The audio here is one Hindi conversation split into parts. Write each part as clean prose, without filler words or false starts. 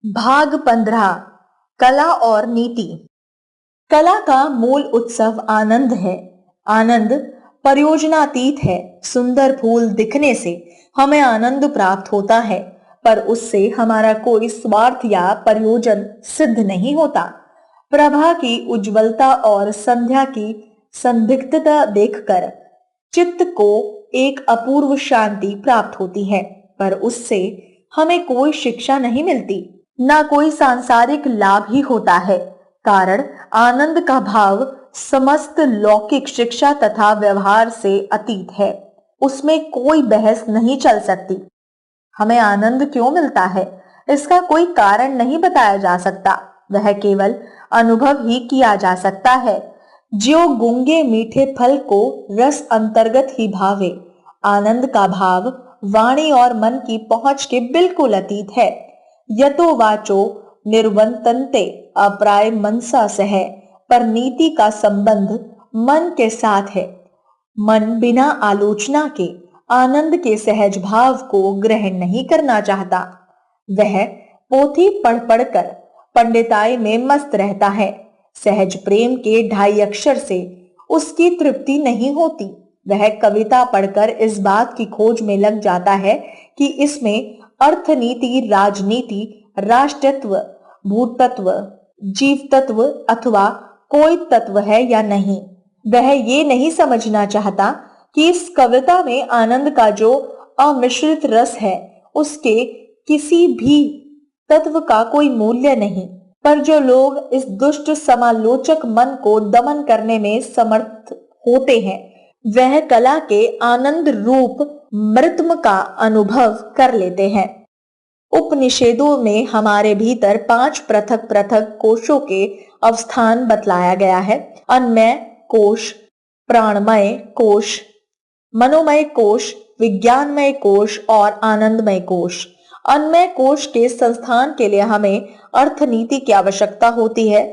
भाग 15 कला और नीति। कला का मूल उत्सव आनंद है। आनंद परियोजनातीत है। सुंदर फूल दिखने से हमें आनंद प्राप्त होता है, पर उससे हमारा कोई स्वार्थ या प्रयोजन सिद्ध नहीं होता। प्रभा की उज्जवलता और संध्या की संदिग्धता देखकर चित्त को एक अपूर्व शांति प्राप्त होती है, पर उससे हमें कोई शिक्षा नहीं मिलती, ना कोई सांसारिक लाभ ही होता है। कारण आनंद का भाव समस्त लौकिक शिक्षा तथा व्यवहार से अतीत है। उसमें कोई बहस नहीं चल सकती। हमें आनंद क्यों मिलता है, इसका कोई कारण नहीं बताया जा सकता। वह केवल अनुभव ही किया जा सकता है। ज्यों गूंगे मीठे फल को रस अंतर्गत ही भावे, आनंद का भाव वाणी और मन की पहुंच के बिल्कुल अतीत है। यतो वाचो निर्वतन्ते अप्राय मनसा सह, पर नीति का संबंध मन के साथ है। मन बिना आलोचना के आनंद के सहज भाव को ग्रहण नहीं करना चाहता। वह पोथी पढ़ पढ़कर पंडिताई में मस्त रहता है। सहज प्रेम के 2.5 अक्षर से उसकी तृप्ति नहीं होती। वह कविता पढ़कर इस बात की खोज में लग जाता है कि इसमें अर्थनीति, राजनीति, राष्ट्रत्व, भूतत्व, जीव तत्व अथवा कोई तत्व है या नहीं। वह ये नहीं समझना चाहता कि इस कविता में आनंद का जो अमिश्रित रस है, उसके किसी भी तत्व का कोई मूल्य नहीं। पर जो लोग इस दुष्ट समालोचक मन को दमन करने में समर्थ होते हैं, वह कला के आनंद रूप मृत्म का अनुभव कर लेते हैं। उपनिषदों में हमारे भीतर 5 पृथक पृथक कोशों के अवस्थान बतलाया गया है। अन्नमय कोश, प्राणमय कोश, मनोमय कोश, विज्ञानमय कोश और आनंदमय कोश। अन्नमय कोश के संस्थान के लिए हमें अर्थनीति की आवश्यकता होती है।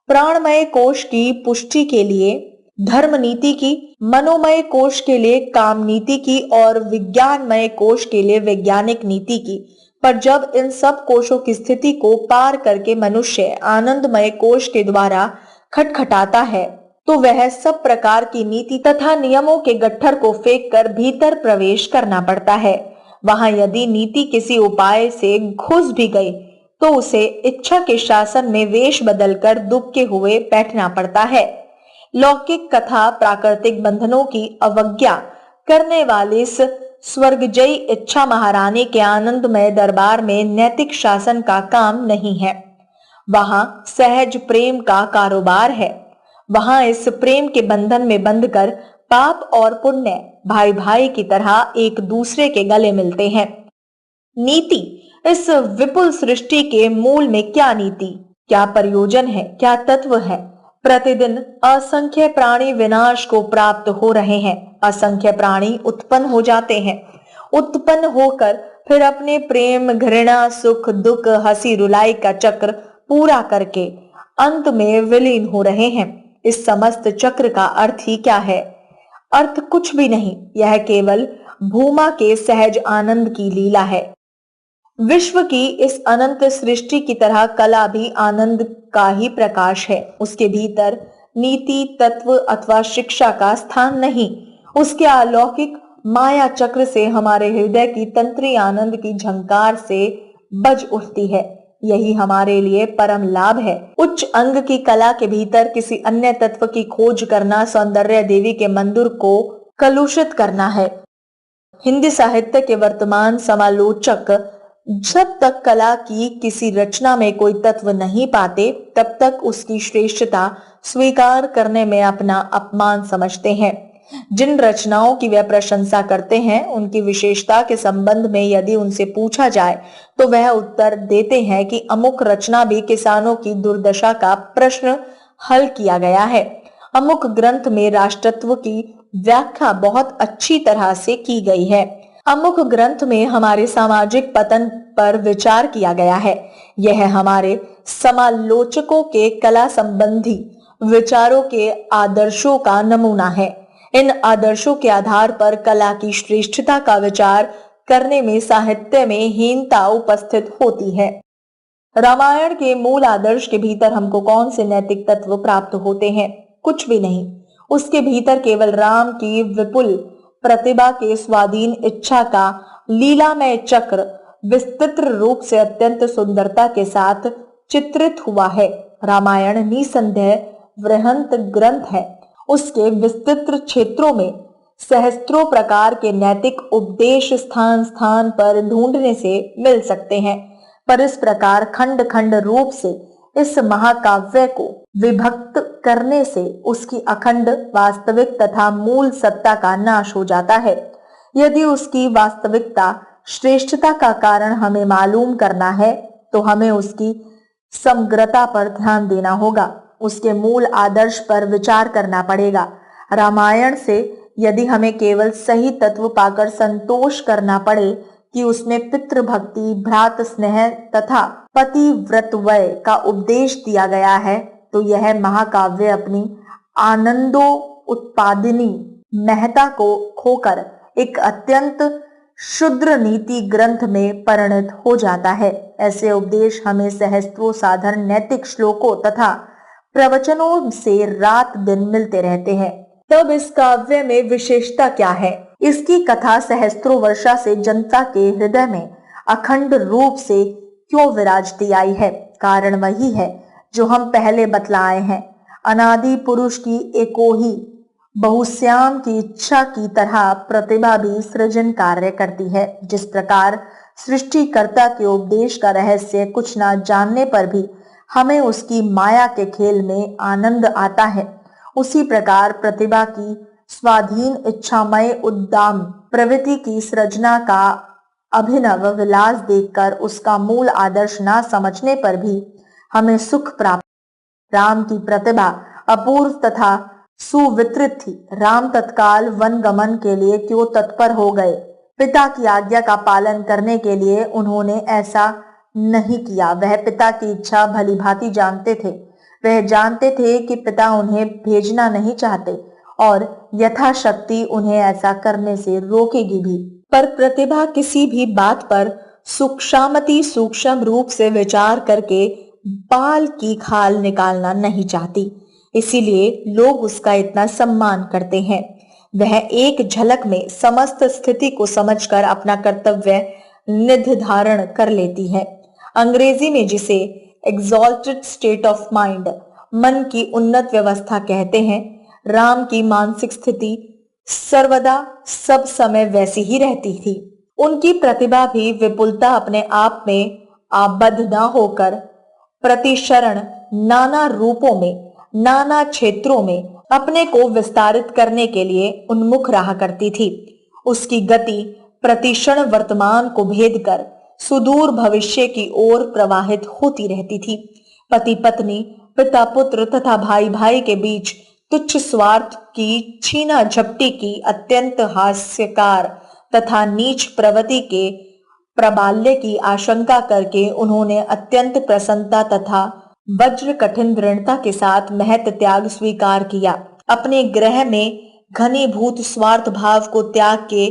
प्राणमय कोश की पुष्टि के लिए धर्म नीति की, मनोमय कोश के लिए काम नीति की और विज्ञानमय कोश के लिए वैज्ञानिक नीति की। पर जब इन सब कोशों की स्थिति को पार करके मनुष्य आनंदमय कोश के द्वारा खटखटाता है, तो वह सब प्रकार की नीति तथा नियमों के गट्ठर को फेंक कर भीतर प्रवेश करना पड़ता है। वहां यदि नीति किसी उपाय से घुस भी गई, तो उसे इच्छा के शासन में वेश बदलकर दुबके हुए बैठना पड़ता है। लौकिक कथा प्राकृतिक बंधनों की अवज्ञा करने वाली इस स्वर्गजयी इच्छा महारानी के आनंदमय दरबार में नैतिक शासन का काम नहीं है। वहां सहज प्रेम का कारोबार है। वहां इस प्रेम के बंधन में बंधकर पाप और पुण्य भाई भाई की तरह एक दूसरे के गले मिलते हैं। नीति, इस विपुल सृष्टि के मूल में क्या नीति, क्या प्रयोजन है, क्या तत्व है? प्रतिदिन असंख्य प्राणी विनाश को प्राप्त हो रहे हैं। असंख्य प्राणी उत्पन्न हो जाते हैं। उत्पन्न होकर फिर अपने प्रेम, घृणा, सुख, दुख, हंसी रुलाई का चक्र पूरा करके अंत में विलीन हो रहे हैं। इस समस्त चक्र का अर्थ ही क्या है? अर्थ कुछ भी नहीं। यह केवल भूमा के सहज आनंद की लीला है। विश्व की इस अनंत सृष्टि की तरह कला भी आनंद का ही प्रकाश है। उसके भीतर नीति, तत्व अथवा शिक्षा का स्थान नहीं। उसके अलौकिक माया चक्र से हमारे हृदय की तंत्री आनंद की झंकार से बज उठती है। यही हमारे लिए परम लाभ है। उच्च अंग की कला के भीतर किसी अन्य तत्व की खोज करना सौंदर्य देवी के मंदिर को कलुषित करना है। हिंदी साहित्य के वर्तमान समालोचक जब तक कला की किसी रचना में कोई तत्व नहीं पाते, तब तक उसकी श्रेष्ठता स्वीकार करने में अपना अपमान समझते हैं। जिन रचनाओं की वे प्रशंसा करते हैं, उनकी विशेषता के संबंध में यदि उनसे पूछा जाए, तो वह उत्तर देते हैं कि अमुक रचना भी किसानों की दुर्दशा का प्रश्न हल किया गया है। अमुक ग्रंथ में राष्ट्रत्व की व्याख्या बहुत अच्छी तरह से की गई है। अमुक ग्रंथ में हमारे सामाजिक पतन पर विचार किया गया है। यह हमारे समालोचकों के कला संबंधी विचारों के आदर्शों का नमूना है। इन आदर्शों के आधार पर कला की श्रेष्ठता का विचार करने में साहित्य में हीनता उपस्थित होती है। रामायण के मूल आदर्श के भीतर हमको कौन से नैतिक तत्व प्राप्त होते हैं? कुछ भी नहीं। उसके भीतर केवल राम की विपुल प्रतिभा के स्वाधीन इच्छा का लीलामय चक्र विस्तृत रूप से अत्यंत सुंदरता के साथ चित्रित हुआ है। रामायण निसंदेह वृहंत ग्रंथ है। उसके विस्तृत क्षेत्रों में सहस्त्रों प्रकार के नैतिक उपदेश स्थान स्थान पर ढूंढने से मिल सकते हैं, पर इस प्रकार खंड खंड रूप से इस महाकाव्य को विभक्त करने से उसकी अखंड वास्तविक तथा मूल सत्ता का नाश हो जाता है। यदि उसकी वास्तविकता श्रेष्ठता का कारण हमें मालूम करना है तो हमें उसकी समग्रता पर ध्यान देना होगा, उसके मूल आदर्श पर विचार करना पड़ेगा। रामायण से यदि हमें केवल सही तत्व पाकर संतोष करना पड़े कि उसमें पितृभक्ति, भ्रात स्नेह तथा पतिव्रतव्य का उपदेश दिया गया है, तो यह महाकाव्य अपनी आनंदो उत्पादिनी महत्ता को खोकर एक अत्यंत शुद्र नीति ग्रंथ में परिणत हो जाता है। ऐसे उपदेश हमें सहस्त्रों साधारण नैतिक श्लोकों तथा प्रवचनों से रात दिन मिलते रहते हैं। तब इस काव्य में विशेषता क्या है? इसकी कथा सहस्त्रों वर्षा से जनता के हृदय में अखंड रूप से क्यों विराजती आई है? कारण वही है जो हम पहले बतलाए हैं। अनादि पुरुष की एको ही बहुश्याम की इच्छा की तरह प्रतिभा भी सृजन कार्य करती है। जिस प्रकार सृष्टिकर्ता के उपदेश का रहस्य कुछ ना जानने पर भी हमें उसकी माया के खेल में आनंद आता है, उसी प्रकार प्रतिभा की स्वाधीन इच्छामय उद्दाम प्रवृत्ति की सृजना का अभिनव विलास देखकर उसका मूल आदर्श ना समझने पर भी हमें सुख प्राप्त। राम की प्रतिभा अपूर्व तथा सुवितरित थी। राम तत्काल वन गमन के लिए क्यों तत्पर हो गए? पिता की आज्ञा का पालन करने के लिए उन्होंने ऐसा नहीं किया। वह पिता की इच्छा भली भांति जानते थे। वह जानते थे कि पिता उन्हें भेजना नहीं चाहते और यथाशक्ति उन्हें ऐसा करने से रोकेगी भी। पर प्रतिभा किसी भी बात पर सूक्ष्म रूप से विचार करके बाल की खाल निकालना नहीं चाहती, इसीलिए लोग उसका इतना सम्मान करते हैं। वह एक झलक में समस्त स्थिति को समझकर अपना कर्तव्य निर्धारण कर लेती है। अंग्रेजी में जिसे एग्जॉल्टेड स्टेट ऑफ माइंड, मन की उन्नत व्यवस्था कहते हैं, राम की मानसिक स्थिति सर्वदा सब समय वैसी ही रहती थी। उनकी प्रतिभा भी विपुलता अपने आप में आबद्ध न होकर प्रतिशरण नाना रूपों में, नाना क्षेत्रों में अपने को विस्तारित करने के लिए उन्मुख रहा करती थी। उसकी गति प्रतिक्षण वर्तमान को भेद कर सुदूर भविष्य की ओर प्रवाहित होती रहती थी। पति पत्नी, पिता पुत्र तथा भाई भाई के बीच तुच्छ स्वार्थ की छीना झपटी की अत्यंत हास्यकार तथा नीच प्रवृत्ति के प्रबाल्य की आशंका करके उन्होंने अत्यंत प्रसन्नता तथा वज्र कठिन दृढ़ता के साथ महत त्याग स्वीकार किया। अपने ग्रह में घनीभूत स्वार्थ भाव को त्याग के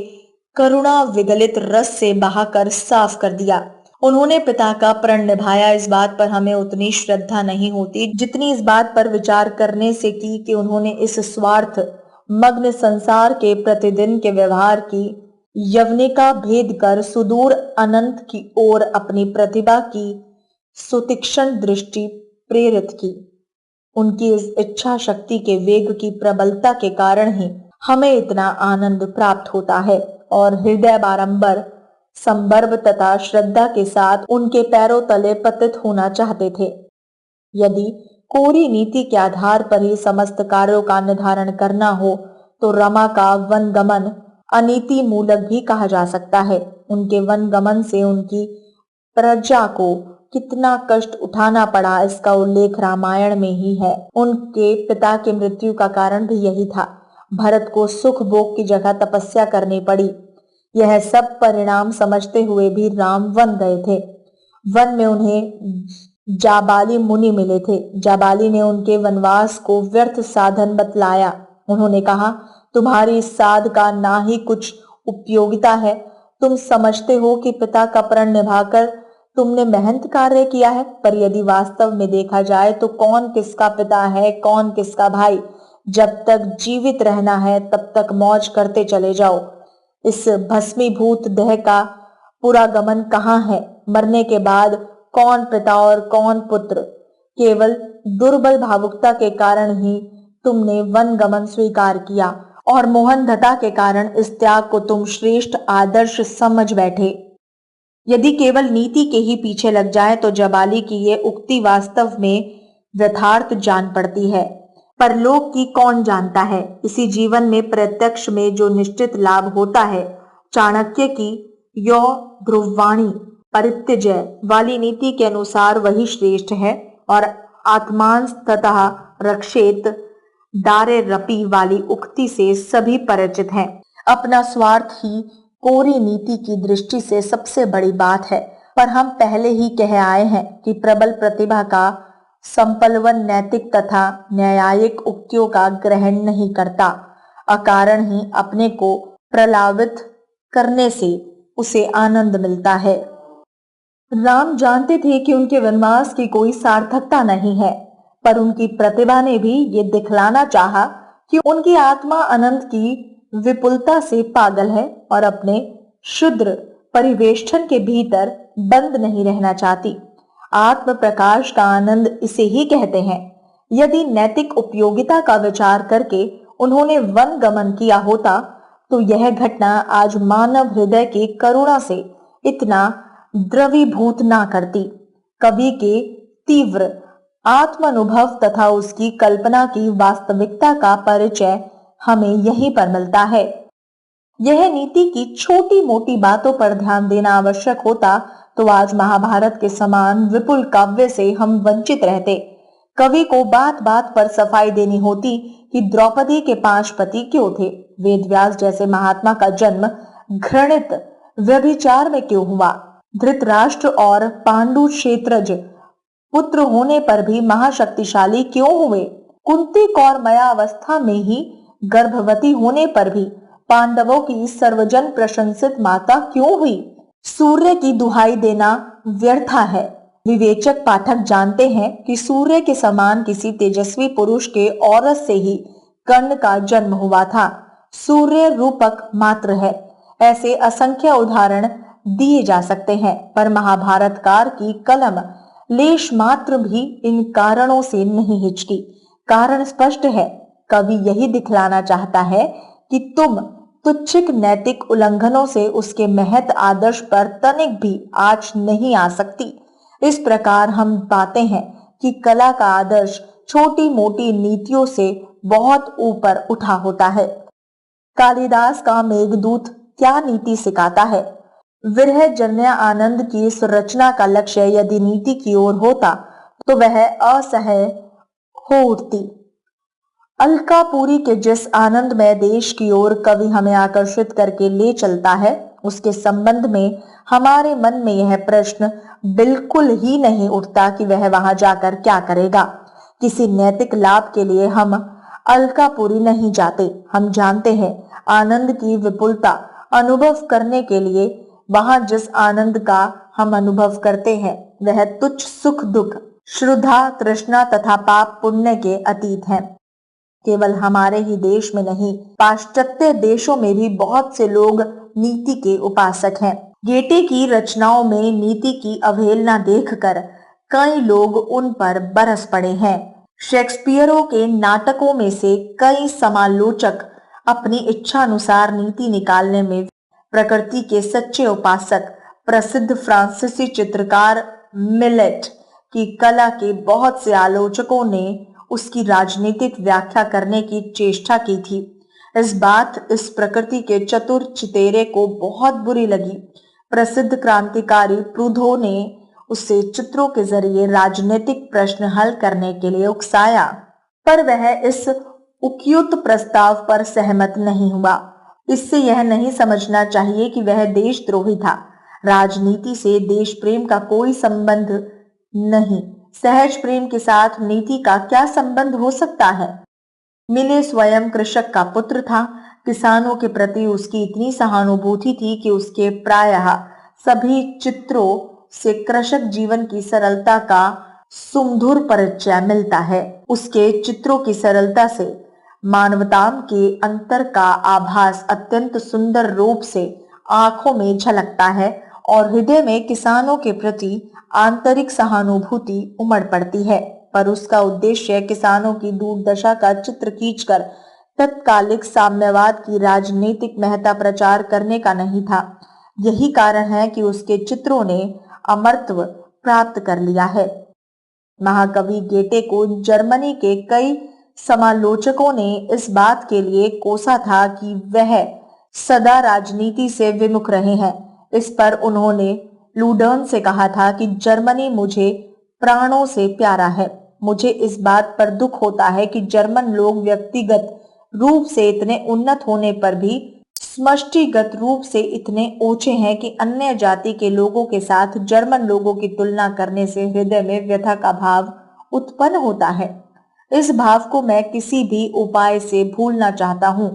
करुणा विगलित रस से बहाकर साफ कर दिया। उन्होंने पिता का प्रण निभाया। इस बात पर हमें उतनी श्रद्धा नहीं होती जितनी इस बात पर विचार करने से की कि उन्होंने इस स्वार्थ मग्न संसार के प्रतिदिन के व्यवहार की यवनिका भेद कर सुदूर अनंत की ओर अपनी प्रतिभा की सुतीक्ष्ण दृष्टि प्रेरित की। उनकी इस इच्छा शक्ति के वेग की प्रबलता के कारण ही हमें इतना आनंद प्राप्त होता है और हृदय बारंबार संदर्भ तथा श्रद्धा के साथ उनके पैरों तले पतित होना चाहते थे। यदि कोरी नीति के आधार पर ही समस्त कार्यों का निर्धारण करना हो तो रमा का वन गमन अनीति मूलक भी कहा जा सकता है। उनके वन गमन से उनकी प्रजा को कितना कष्ट उठाना पड़ा, इसका उल्लेख रामायण में ही है। उनके पिता की मृत्यु का कारण भी यही था। भरत को सुख भोग की जगह तपस्या करनी पड़ी। यह सब परिणाम समझते हुए भी राम वन गए थे। वन में उन्हें जाबाली मुनि मिले थे। जाबाली ने उनके वनवास को व्यर्थ साधन बतलाया। उन्होंने कहा, तुम्हारी इस साध का ना ही कुछ उपयोगिता है। तुम समझते हो कि पिता का प्रण निभाकर तुमने मेहनत कार्य किया है, पर यदि वास्तव में देखा जाए तो कौन किसका पिता है, कौन किसका भाई। जब तक जीवित रहना है तब तक मौज करते चले जाओ। इस भस्मीभूत देह का पूरा गमन कहाँ है? मरने के बाद कौन पिता और कौन पुत्र? केवल दुर्बल भावुकता के कारण ही तुमने वन गमन स्वीकार किया और मोहनधता के कारण इस त्याग को तुम श्रेष्ठ आदर्श समझ बैठे। यदि केवल नीति के ही पीछे लग जाए तो जबाली की ये उक्ति वास्तव में यथार्थ जान पड़ती है। पर लोक की कौन जानता है? इसी जीवन में प्रत्यक्ष में जो निश्चित लाभ होता है, चाणक्य की यो ध्रुववाणी परित्यज्य वाली नीति के अनुसार वही श्रेष्ठ है, और आत्मान ततः रक्षेत दारे रपी वाली उक्ति से सभी परिचित हैं। अपना स्वार्थ ही कोरी नीति की दृष्टि से सबसे बड़ी बात है। पर हम पहले ही कह आए हैं कि प्रबल प्रतिभा का संपलवन नैतिक तथा न्यायिक उक्तियों का ग्रहण नहीं करता। अकारण ही अपने को प्रलावित करने से उसे आनंद मिलता है। राम जानते थे कि उनके वनवास की कोई सार्थकता नहीं है, पर उनकी प्रतिभा ने भी ये दिखलाना चाहा कि उनकी आत्मा अनंत की विपुलता से पागल है और अपने क्षुद्र परिवेष्टन के भीतर बंद नहीं रहना चाहती। आत्म प्रकाश का आनंद इसे ही कहते हैं। यदि नैतिक उपयोगिता का विचार करके उन्होंने वन गमन किया होता तो यह घटना आज मानव हृदय की करुणा से इतना द्रवीभूत ना करती। कवि के तीव्र आत्मानुभव तथा उसकी कल्पना की वास्तविकता का परिचय हमें यहीं पर मिलता है। यह नीति की छोटी मोटी बातों पर ध्यान देना आवश्यक होता तो आज महाभारत के समान विपुल काव्य से हम वंचित रहते। कवि को बात बात पर सफाई देनी होती कि द्रौपदी के 5 पति क्यों थे। वेदव्यास जैसे महात्मा का जन्म घृणित व्यभिचार में क्यों हुआ। धृतराष्ट्र और पांडु क्षेत्रज पुत्र होने पर भी महाशक्तिशाली क्यों हुए। कुंती कौरमया अवस्था में ही गर्भवती होने पर भी पांडवों की सर्वजन प्रशंसित माता क्यों हुई। सूर्य की दुहाई देना व्यर्था है। विवेचक पाठक जानते हैं कि सूर्य के समान किसी तेजस्वी पुरुष के औरस से ही कर्ण का जन्म हुआ था। सूर्य रूपक मात्र है। ऐसे असंख्य उदाहरण दिए जा सकते हैं, पर महाभारतकार की कलम लेश मात्र भी इन कारणों से नहीं हिचकी। कारण स्पष्ट है। कवि यही दिखलाना चाहता है कि तुम तुच्छिक नैतिक उल्लंघनों से उसके महत आदर्श पर तनिक भी आँच नहीं आ सकती। इस प्रकार हम पाते हैं कि कला का आदर्श छोटी मोटी नीतियों से बहुत ऊपर उठा होता है। कालिदास का मेघदूत क्या नीति सिखाता है। विरह जन्य आनंद की इस रचना का लक्ष्य यदि नीति की ओर होता तो वह असह्य हो उठती। अलकापुरी के जिस आनंदमय देश की ओर कवि हमें आकर्षित करके ले चलता है, उसके संबंध में हमारे मन में यह प्रश्न बिल्कुल ही नहीं उठता कि वह वहां जाकर क्या करेगा। किसी नैतिक लाभ के लिए हम अलकापुरी नहीं जाते। हम जानते हैं आनंद की विपुलता अनुभव करने के लिए वहां जिस आनंद का हम अनुभव करते हैं वह तुच्छ सुख दुख, श्रद्धा तृष्णा तथा पाप पुण्य के अतीत है। केवल हमारे ही देश में नहीं, पाश्चात्य देशों में भी बहुत से लोग नीति के उपासक हैं। गेटे की रचनाओं में नीति की अवहेलना देखकर कई लोग उन पर बरस पड़े हैं। शेक्सपियरों के नाटकों में से कई समालोचक अपनी इच्छा अनुसार नीति निकालने में प्रकृति के सच्चे उपासक प्रसिद्ध फ्रांसीसी चित्रकार मिलेट की कला के बहुत से आलोचकों ने उसकी राजनीतिक व्याख्या करने की चेष्टा की थी। इस प्रकृति के चतुर चितेरे को बहुत बुरी लगी। प्रसिद्ध क्रांतिकारी प्रूधो ने उसे चित्रों के जरिए राजनीतिक प्रश्न हल करने के लिए उकसाया, पर वह इस उपयुक्त प्रस्ताव पर सहमत नहीं हुआ। इससे यह नहीं समझना चाहिए कि वह देशद्रोही था। राजनीति से देश प्रेम का कोई संबंध नहीं। सहज प्रेम के साथ नीति का क्या संबंध हो सकता है। मिले स्वयं कृषक का पुत्र था। किसानों के प्रति उसकी इतनी सहानुभूति थी कि उसके प्रायः सभी चित्रों से कृषक जीवन की सरलता का सुमधुर परिचय मिलता है। उसके चित्रों की सरलता से मानवता के अंतर का आभास अत्यंत सुंदर रूप से आंखों में झलकता है और हृदय में किसानों के प्रति आंतरिक सहानुभूति उमड़ पड़ती है। पर उसका उद्देश्य किसानों की दुर्दशा का चित्र खींचकर तत्कालिक साम्यवाद की राजनीतिक महत्ता प्रचार करने का नहीं था। यही कारण है कि उसके चित्रों ने अमरत्व प्राप्त कर लिया है। महाकवि गेटे को जर्मनी के कई समालोचकों ने इस बात के लिए कोसा था कि वह सदा राजनीति से विमुख रहे हैं। इस पर उन्होंने लूडर्न से कहा था कि जर्मनी मुझे प्राणों से प्यारा है। मुझे इस बात पर दुख होता है कि जर्मन लोग व्यक्तिगत रूप से इतने उन्नत होने पर भी समष्टिगत रूप से इतने ऊंचे हैं कि अन्य जाति के लोगों के साथ जर्मन लोगों की तुलना करने से हृदय में व्यथा का भाव उत्पन्न होता है। इस भाव को मैं किसी भी उपाय से भूलना चाहता हूँ।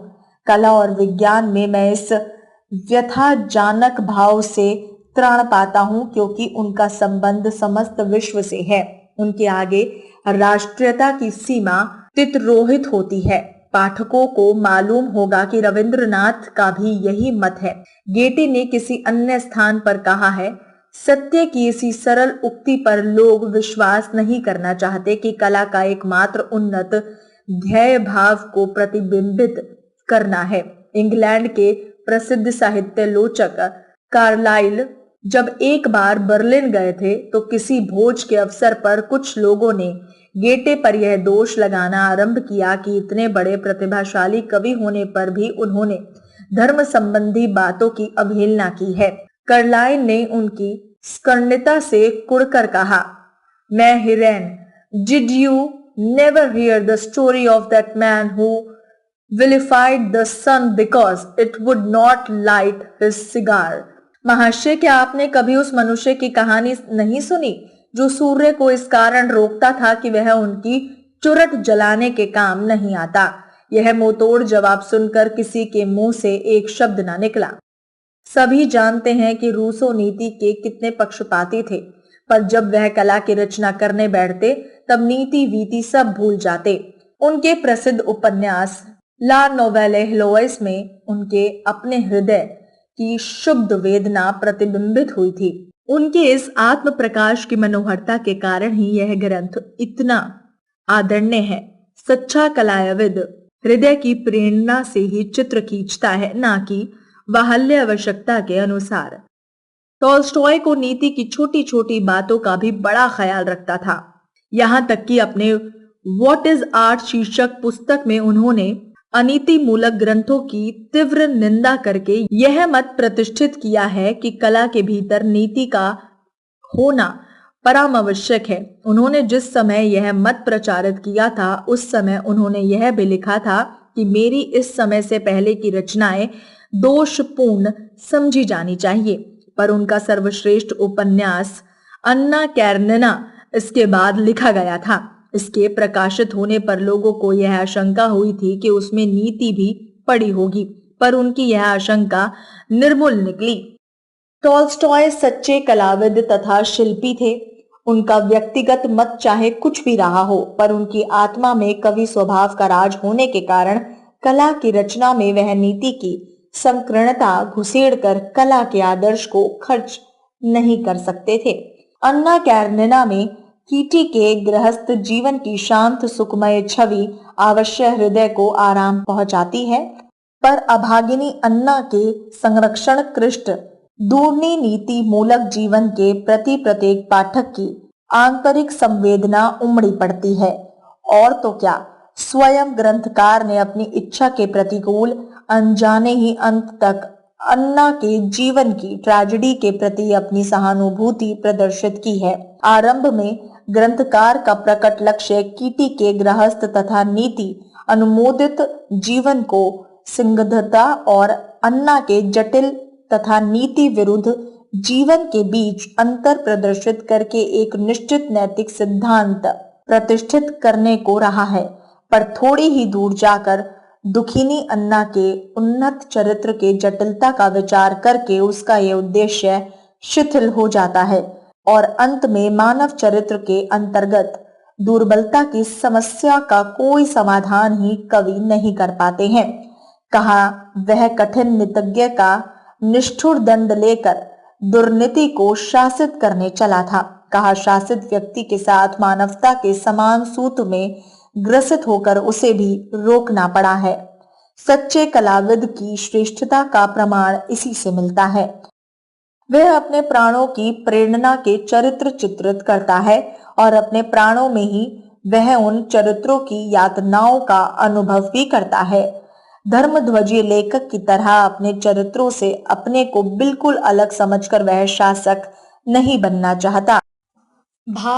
कला और विज्ञान में मैं इस व्यथाजनक भाव से त्राण पाता हूँ, क्योंकि उनका संबंध समस्त विश्व से है। उनके आगे राष्ट्रीयता की सीमा तिरोहित होती है। पाठकों को मालूम होगा कि रविंद्रनाथ का भी यही मत है। गेटे ने किसी अन्य स्थान पर कहा है, सत्य की इसी सरल उक्ति पर लोग विश्वास नहीं करना चाहते कि कला का एकमात्र उन्नत ध्येय भाव को प्रतिबिंबित करना है। इंग्लैंड के प्रसिद्ध साहित्यालोचक कार्लाइल जब एक बार बर्लिन गए थे तो किसी भोज के अवसर पर कुछ लोगों ने गेटे पर यह दोष लगाना आरंभ किया कि इतने बड़े प्रतिभाशाली कवि होने पर भी उन्होंने धर्म संबंधी बातों की अवहेलना की है। कार्लाइल ने उनकी स्कर्णिता से कुड़कर कहा, मैं Hiren, did you never hear the story of that man who vilified the sun because it would not light his cigar? महाशय, क्या आपने कभी उस मनुष्य की कहानी नहीं सुनी जो सूर्य को इस कारण रोकता था कि वह उनकी चुरट जलाने के काम नहीं आता? यह मुंहतोड़ जवाब सुनकर किसी के मुंह से एक शब्द ना निकला। सभी जानते हैं कि रूसो नीति के कितने पक्षपाती थे, पर जब वह कला की रचना करने बैठते तब नीति वीति सब भूल जाते। उनके प्रसिद्ध उपन्यास ला नोवेले हेलोइस में उनके अपने हृदय की शुद्ध वेदना प्रतिबिंबित हुई थी। उनके इस आत्म प्रकाश की मनोहरता के कारण ही यह ग्रंथ इतना आदरणीय है। सच्चा कलाविद हृदय की प्रेरणा से ही चित्र खींचता है, ना कि बाह्य आवश्यकता के अनुसार। टॉलस्टॉय को नीति की छोटी छोटी बातों का भी बड़ा ख्याल रखता था। यहाँ तक कि अपने व्हाट इज आर्ट शीर्षक पुस्तक में उन्होंने अनीति मूलक ग्रंथों की तीव्र निंदा करके यह मत प्रतिष्ठित किया है कि कला के भीतर नीति का होना परम आवश्यक है। उन्होंने जिस समय यह मत प्रचारित किया था उस समय उन्होंने यह भी लिखा था कि मेरी इस समय से पहले की रचनाएं दोषपूर्ण समझी जानी चाहिए, पर उनका सर्वश्रेष्ठ उपन्यास अन्ना कैरेनिना इसके बाद लिखा गया था। इसके प्रकाशित होने पर लोगों को यह आशंका हुई थी कि उसमें नीति भी पड़ी होगी, पर उनकी यह आशंका निर्मूल निकली। टॉलस्टॉय सच्चे कलाविद तथा शिल्पी थे। उनका व्यक्तिगत मत चाहे कुछ भी रहा हो, पर उनकी आत्मा में कवि स्वभाव का राज होने के कारण कला की रचना में वह नीति की संकीर्णता घुसेड़कर कला के आदर्श को खर्च नहीं कर सकते थे। अन्ना कैरेनिना में कीटी के गृहस्थ जीवन की शांत सुखमय छवि अवश्य हृदय को आराम पहुंचाती है, पर अभागिनी अन्ना के संरक्षण कृष्ट दूरनी नीति मूलक जीवन के प्रति प्रत्येक पाठक की आंतरिक संवेदना उमड़ी पड़ती है। और तो क्या, स्वयं ग्रंथकार ने अपनी इच्छा के प्रतिकूल अनजाने ही अंत तक अन्ना के जीवन की ट्रेजेडी के प्रति अपनी सहानुभूति प्रदर्शित की है। आरंभ में ग्रंथकार का प्रकट लक्ष्य कीटी के गृहस्थ तथा नीति अनुमोदित जीवन को सिंगद्धता और अन्ना के जटिल तथा नीति विरुद्ध जीवन के बीच अंतर प्रदर्शित करके एक निश्चित नैतिक सिद्धांत प्रतिष्ठित करने को रहा है। पर थोड़ी ही दूर जाकर दुखिनी अन्ना के उन्नत चरित्र के जटिलता का विचार करके उसका यह उद्देश्य शिथिल हो जाता है। और अंत में मानव चरित्र के अंतर्गत दुर्बलता की समस्या का कोई समाधान ही कवि नहीं कर पाते हैं। कहा वह कठिन नीतिज्ञ का निष्ठुर दंड लेकर दुर्नीति को शासित करने चला था। कहा शासित व्यक्ति के साथ मानवता के समान सूत्र में ग्रसित होकर उसे भी रोकना पड़ा है। सच्चे कलाविद की श्रेष्ठता का प्रमाण इसी से मिलता है। वह अपने प्राणों की प्रेरणा के चरित्र चित्रित करता है और अपने प्राणों में ही वह उन चरित्रों की यातनाओं का अनुभव भी करता है। धर्मध्वजीय लेखक की तरह अपने चरित्रों से अपने को बिल्कुल अलग समझकर वह शासक नहीं बनना चाहता।